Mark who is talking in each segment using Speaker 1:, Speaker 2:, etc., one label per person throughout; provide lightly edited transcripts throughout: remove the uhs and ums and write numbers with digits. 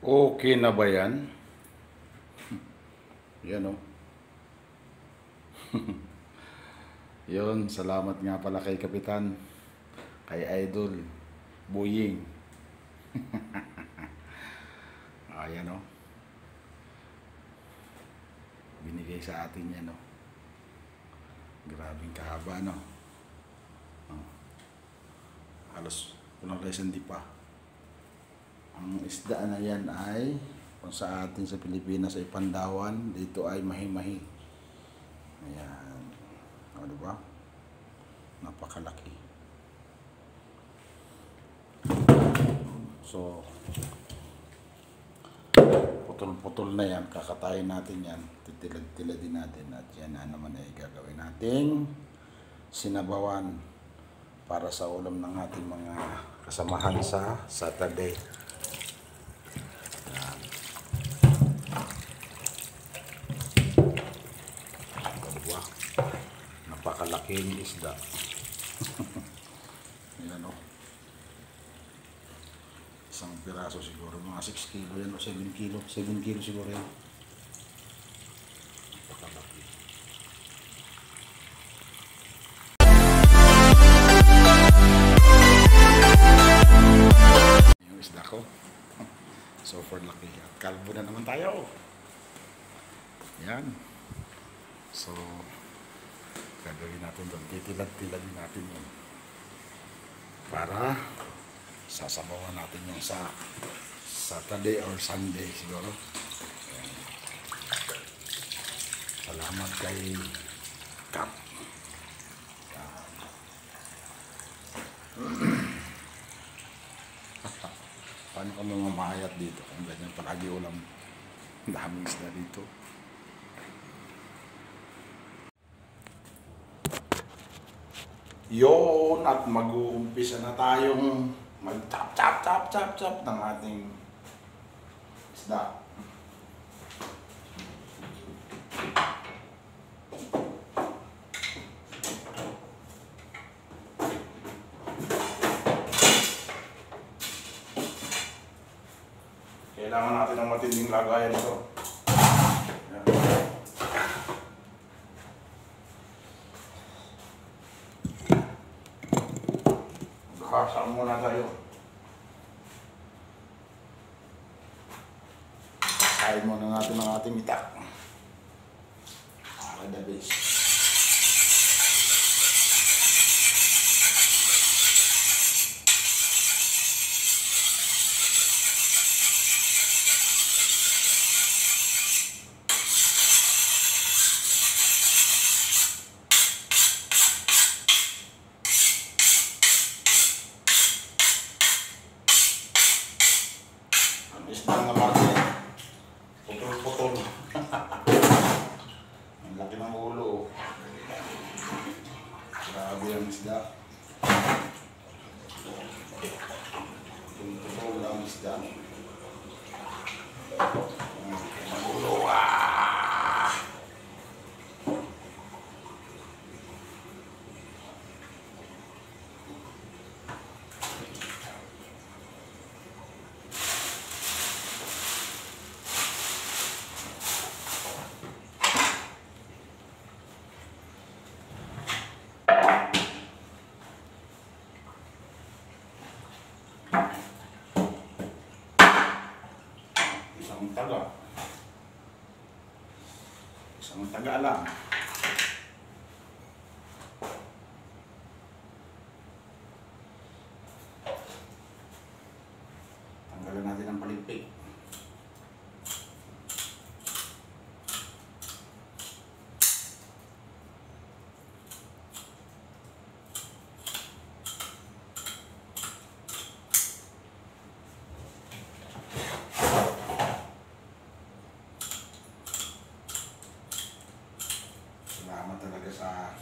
Speaker 1: Okay na ba yan? Yan o. Yun, salamat nga pala kay Kapitan, kay Idol, Buying. Ayan o. Binigay sa atin yan o. Grabing kahaba no. Halos kulang lesson di pa. Ang isda na yan ay kung sa atin sa Pilipinas ay pandawan, dito ay mahi-mahi. Ayan. O diba? Napakalaki. So, putol-putol na yan. Kakatayin natin yan. Titilad-tiladin natin. At yan na naman ay gagawin nating sinabawan para sa ulam ng ating mga kasamahan sa Saturday. Napakalaking isda. Ayan o. Isang piraso siguro. Mga 6 kilo yan o 7 kilo. 7 kilo siguro yan. Napakalaki. Yung isda ko. So far laki. At kalbo na naman tayo. Yan. So, gagawin natin doon. Titilad-tiladin natin yun. Para sasabawan natin yung sa Saturday or Sunday siguro. Ayan. Salamat kay Kap. Paano ka mamahayat dito? Kung ganyan palagi ulam. Daming isda dito. Yun, at mag-uumpisa na tayong mag-chop ng ating isda. Kailangan natin ng matinding lagayan ito. Saan muna tayo? Kain muna natin ang ating itak. Para the base. Isda nga market, putol-putol. Ang laki ng ulo. Grabe ang isda. Putol-putol ang isda. Ang ulo. Isang taga lang. Tanggalan natin ang paligpik. Salamat talaga sa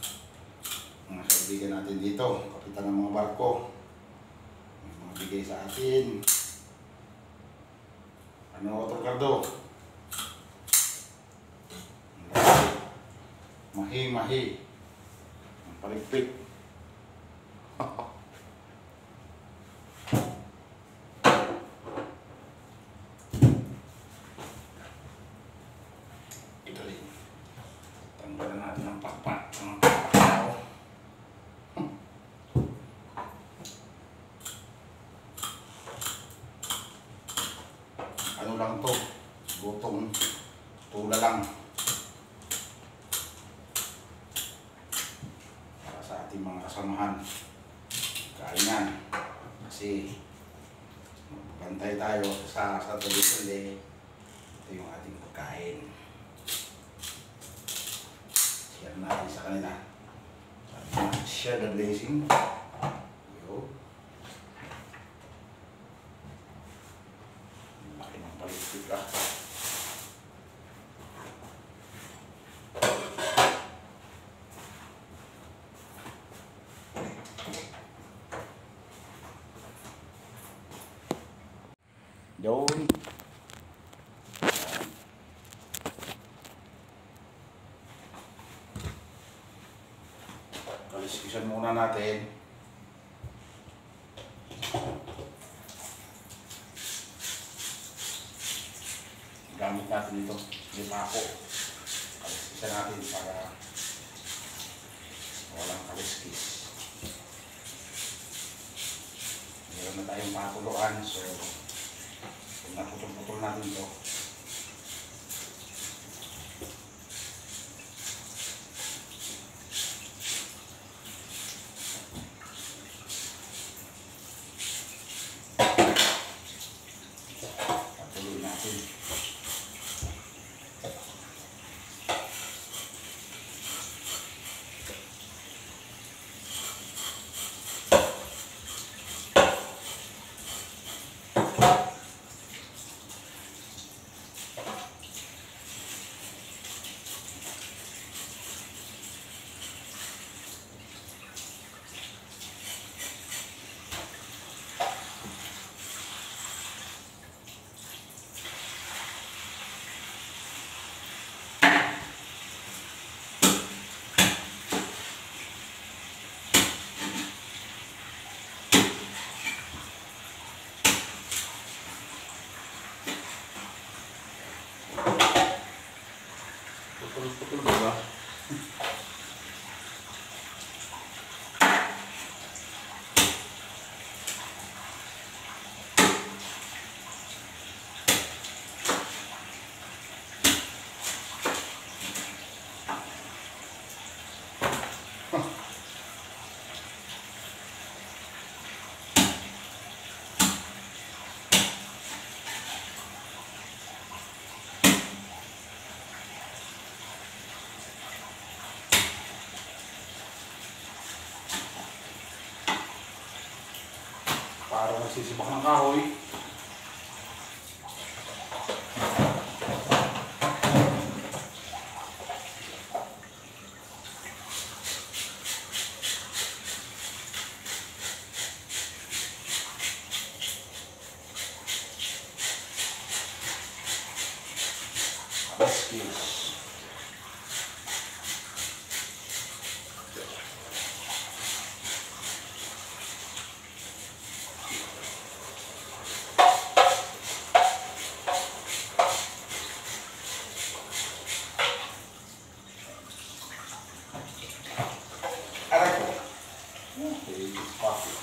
Speaker 1: mga kaibigan natin dito, kapitan ng mga barko, mga bigay sa atin. Ano ito, Ricardo? Mahi-mahi ang paligpik. ano lang to, lutong tula lang para sa ating mga kasamahan kainan, kasi bantay tayo sa tuloy-tuloy. Ito yung ating pagkain, share natin sa kanila, share the blessing. Yo, laki ng palistik ah. Yun. Kaliskisan muna natin. Gamit natin ito, yung pako. Kaliskisan natin para walang kaliskis. Meron na tayong pakuluan, so kung naputol-putol natin ito, patuloy natin. Putol-putol ba? Para magsisibak ng kahoy. Kaliskis. Aray ko. Okay, coffee.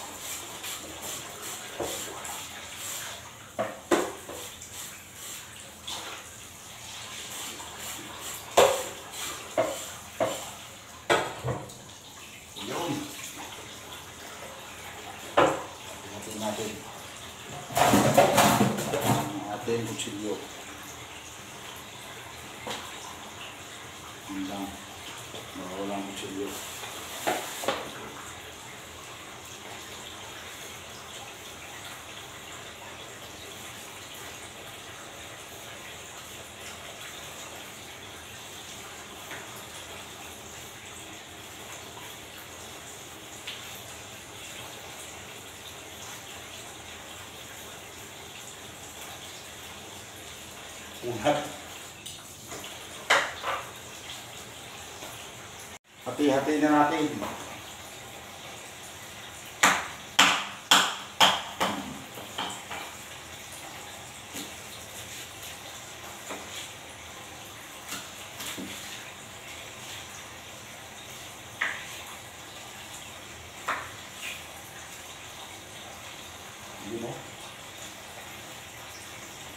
Speaker 1: Yun. Tingnan natin ang ating kutsilyo. Yun lang. Wala ang kutsilyo. Ulat. Hati-hati na natin. Hindi mo.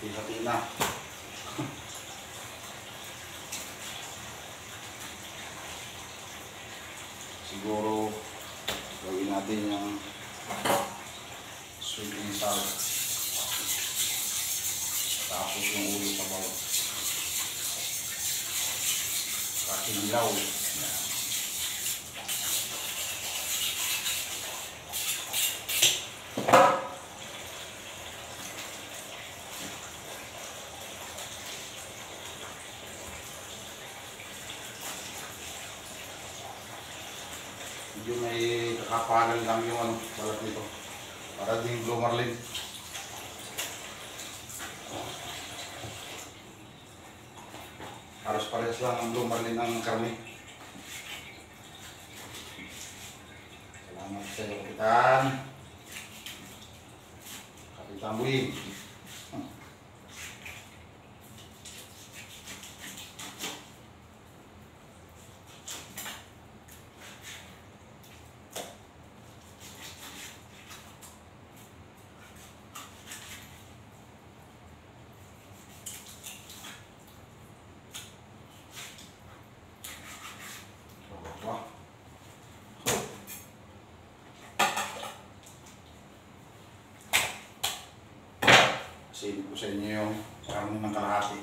Speaker 1: hati-hati na. Siguro gawin natin yung sweet and sour. Tapos yung ulo sa bawah. Kakinilaw. Yan. Medyo may kakapalan lang yung ano, balat nito. Para din Blue Marlin. Halos parehas lang ang Blue Marlin ng karne. Salamat sa iyo, Kapitan. Kapitan Buing. Silip ko sa inyo yung karne ng kalahati.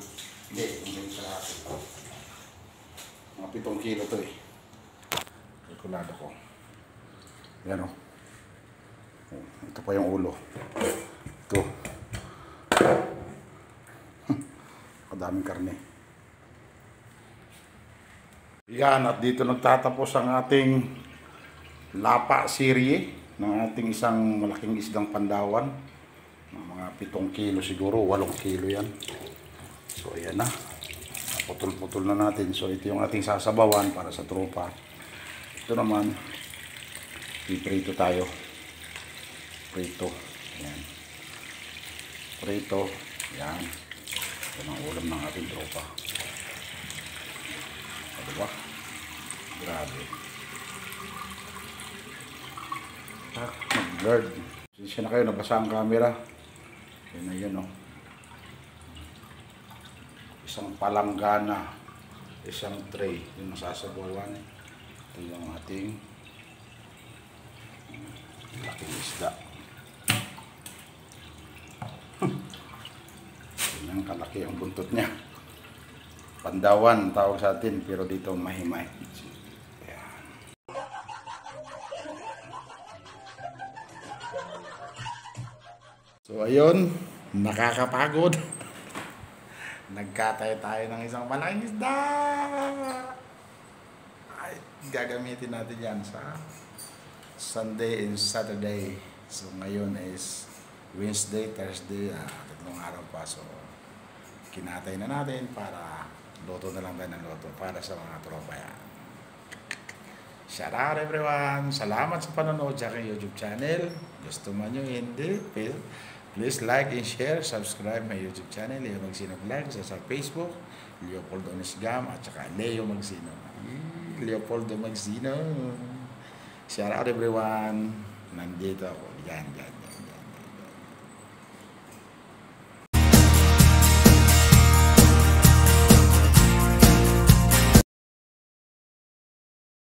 Speaker 1: Hindi kalahati. Mga 7 kilo to eh. Kalkulado ko. Yan o. Ito pa yung ulo. Ito. Kadaming karne. Yan, at dito nagtatapos ang ating lapa serye ng ating isang malaking isdang Pandawan. Mga 7 kilo siguro, 8 kilo yan. So ayan na. Putol-putol na natin. So ito yung ating sasabawan para sa tropa. Ito naman, piprito tayo. Prito. Ayan. Prito. Ayan. Ito ang ulam ng ating tropa. O, diba? Grabe. Mag-guard. Siya na kayo, nabasa ang camera. Yan na yun, o. Isang palanggana, isang tray, yung masasabawan. Ito yung ating laking isda. Yan ang kalaki ang buntot niya. Pandawan tawag sa atin, pero dito mahimay. So ayun, nakakapagod. Nagkatay tayo ng isang malaking isda. Ay, gagamitin natin yan sa Sunday and Saturday. So ngayon is Wednesday, Thursday, 3 araw pa. So kinatay na natin para luto na lang tayo ng luto para sa mga tropa yan. Shout out everyone! Salamat sa panonood sa aking YouTube channel. Gusto mo nyo, hindi? Please like and share, subscribe my YouTube channel, Leo Magsino Vlog, sa Facebook, Leopoldo Nisgam, at saka Leo Magsino. Leopoldo Magsino. Shout out everyone. Nandito ako. Yan.